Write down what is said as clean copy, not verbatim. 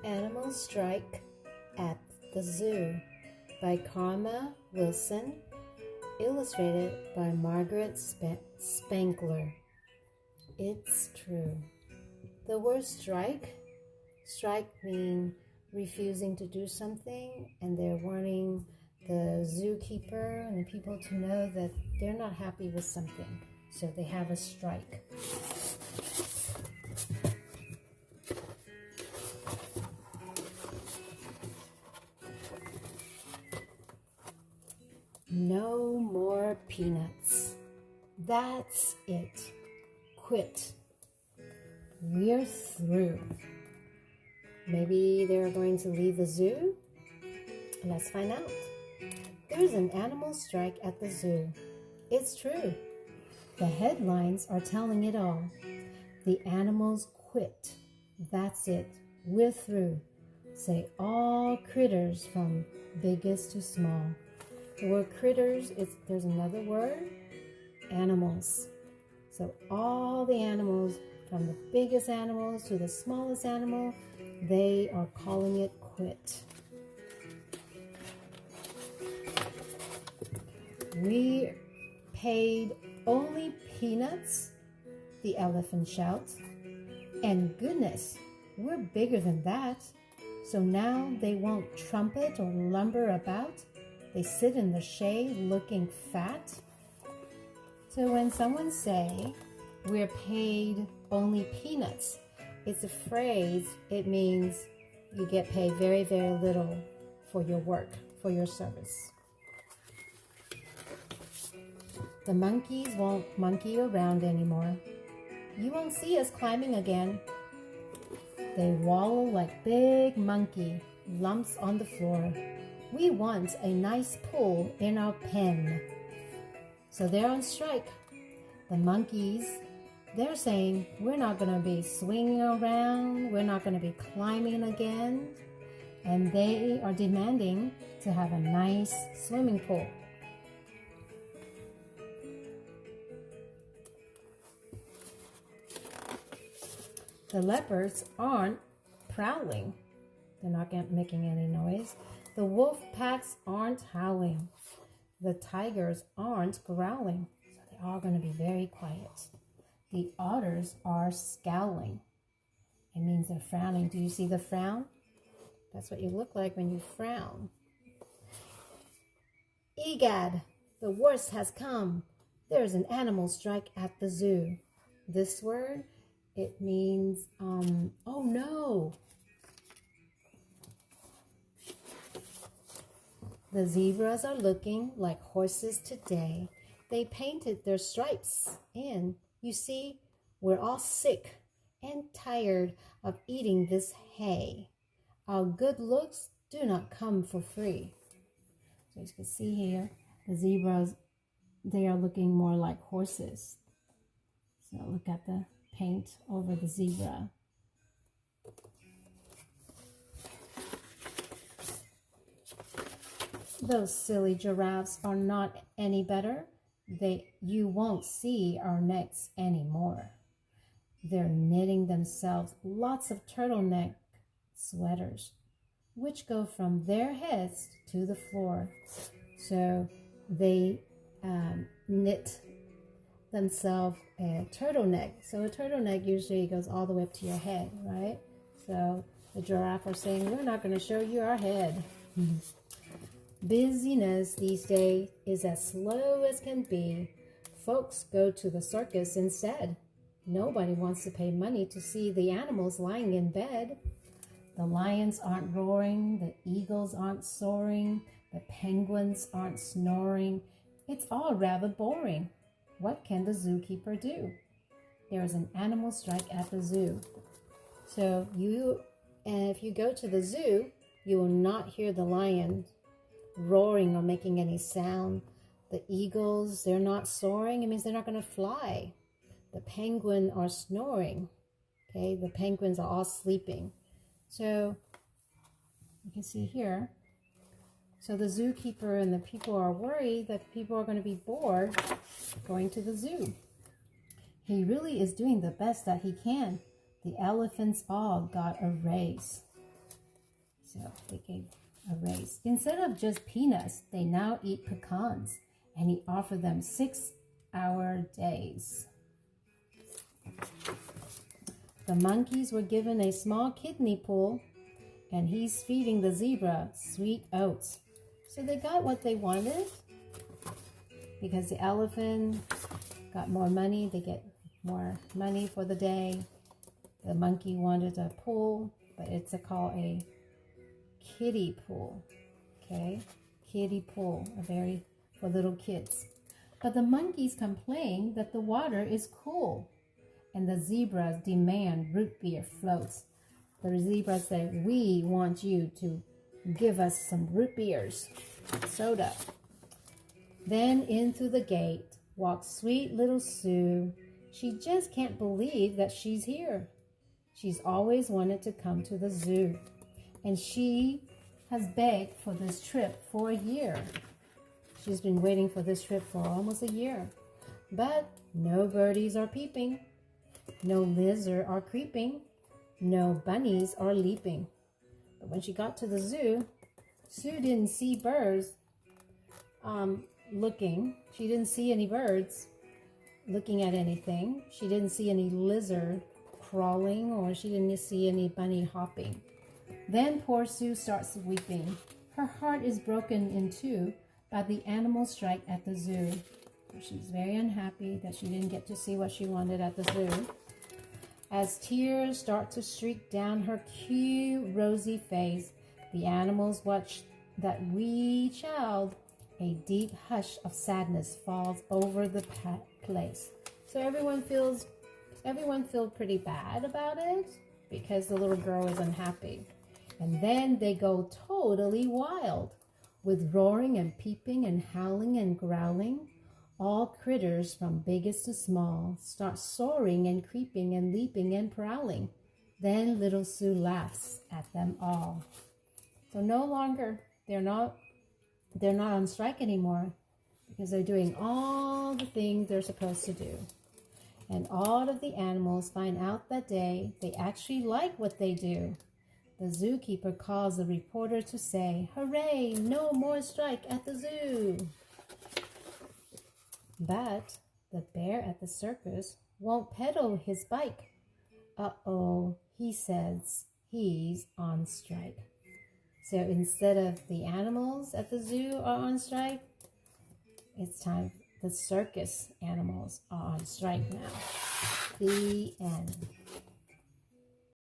Animal Strike at the Zoo by Karma Wilson, illustrated by Margaret Spankler. It's true. The word strike means refusing to do something, and they're wanting the zookeeper and the people to know that they're not happy with something, so they have a strike. No more peanuts. That's it. Quit. We're through. Maybe they're going to leave the zoo? Let's find out. There's an animal strike at the zoo. It's true. The headlines are telling it all. The animals quit. That's it. We're through. Say all critters from biggest to small. The word critters, there's another word, animals. So all the animals, from the biggest animals to the smallest animal, they are calling it quit. We paid only peanuts, the elephant shouts. And goodness, we're bigger than that. So now they won't trumpet or lumber about. They sit in the shade looking fat. So when someone say, we're paid only peanuts, it's a phrase. It means you get paid very, very little for your work, for your service. The monkeys won't monkey around anymore. You won't see us climbing again. They wallow like big monkey lumps on the floor. We want a nice pool in our pen. So they're on strike. The monkeys, they're saying, we're not going to be swinging around. We're not going to be climbing again. And they are demanding to have a nice swimming pool. The leopards aren't prowling. They're not making any noise. The wolf packs aren't howling. The tigers aren't growling. So they're all going to be very quiet. The otters are scowling. It means they're frowning. Do you see the frown? That's what you look like when you frown. Egad, the worst has come. There's an animal strike at the zoo. This word, it means, oh no. The zebras are looking like horses today. They painted their stripes in. You see, we're all sick and tired of eating this hay. Our good looks do not come for free. So you can see here, the zebras, they are looking more like horses. So look at the paint over the zebra. Those silly giraffes are not any better. You won't see our necks anymore. They're knitting themselves lots of turtleneck sweaters, which go from their heads to the floor. So they knit themselves a turtleneck. So a turtleneck usually goes all the way up to your head, right? So the giraffe are saying, we're not going to show you our head. Busyness these days is as slow as can be. Folks go to the circus instead. Nobody wants to pay money to see the animals lying in bed. The lions aren't roaring, the eagles aren't soaring, the penguins aren't snoring. It's all rather boring. What can the zookeeper do? There is an animal strike at the zoo. So if you go to the zoo, you will not hear the lions roaring or making any sound. The eagles, they're not soaring. It means they're not going to fly. The penguins are snoring. Okay, the penguins are all sleeping. So you can see here. So the zookeeper and the people are worried that people are going to be bored going to the zoo. He really is doing the best that he can. The elephants all got a raise. So they gave a raise. Instead of just peanuts, they now eat pecans, and he offered them 6-hour days. The monkeys were given a small kidney pool, and he's feeding the zebra sweet oats. So they got what they wanted, because the elephant got more money. They get more money for the day. The monkey wanted a pool, but it's called a kiddie pool. Okay, kiddie pool, for little kids. But the monkeys complain that the water is cool, and the zebras demand root beer floats. The zebras say, "We want you to give us some root beers, soda." Then into the gate walks sweet little Sue. She just can't believe that she's here. She's always wanted to come to the zoo, and she has begged for this trip for a year. She's been waiting for this trip for almost a year. But no birdies are peeping, no lizards are creeping, no bunnies are leaping. But when she got to the zoo, Sue didn't see birds looking. She didn't see any birds looking at anything. She didn't see any lizard crawling, or she didn't see any bunny hopping. Then poor Sue starts weeping. Her heart is broken in two by the animal strike at the zoo. She's very unhappy that she didn't get to see what she wanted at the zoo. As tears start to streak down her cute rosy face, the animals watch that wee child. A deep hush of sadness falls over the place. So everyone feels pretty bad about it, because the little girl is unhappy. And then they go totally wild, with roaring and peeping and howling and growling. All critters, from biggest to small, start soaring and creeping and leaping and prowling. Then little Sue laughs at them all. So no longer, they're not on strike anymore, because they're doing all the things they're supposed to do. And all of the animals find out that day they actually like what they do. The zookeeper calls the reporter to say, "Hooray, no more strike at the zoo." But the bear at the circus won't pedal his bike. Uh-oh, he says he's on strike. So instead of the animals at the zoo are on strike, it's time the circus animals are on strike now. The end.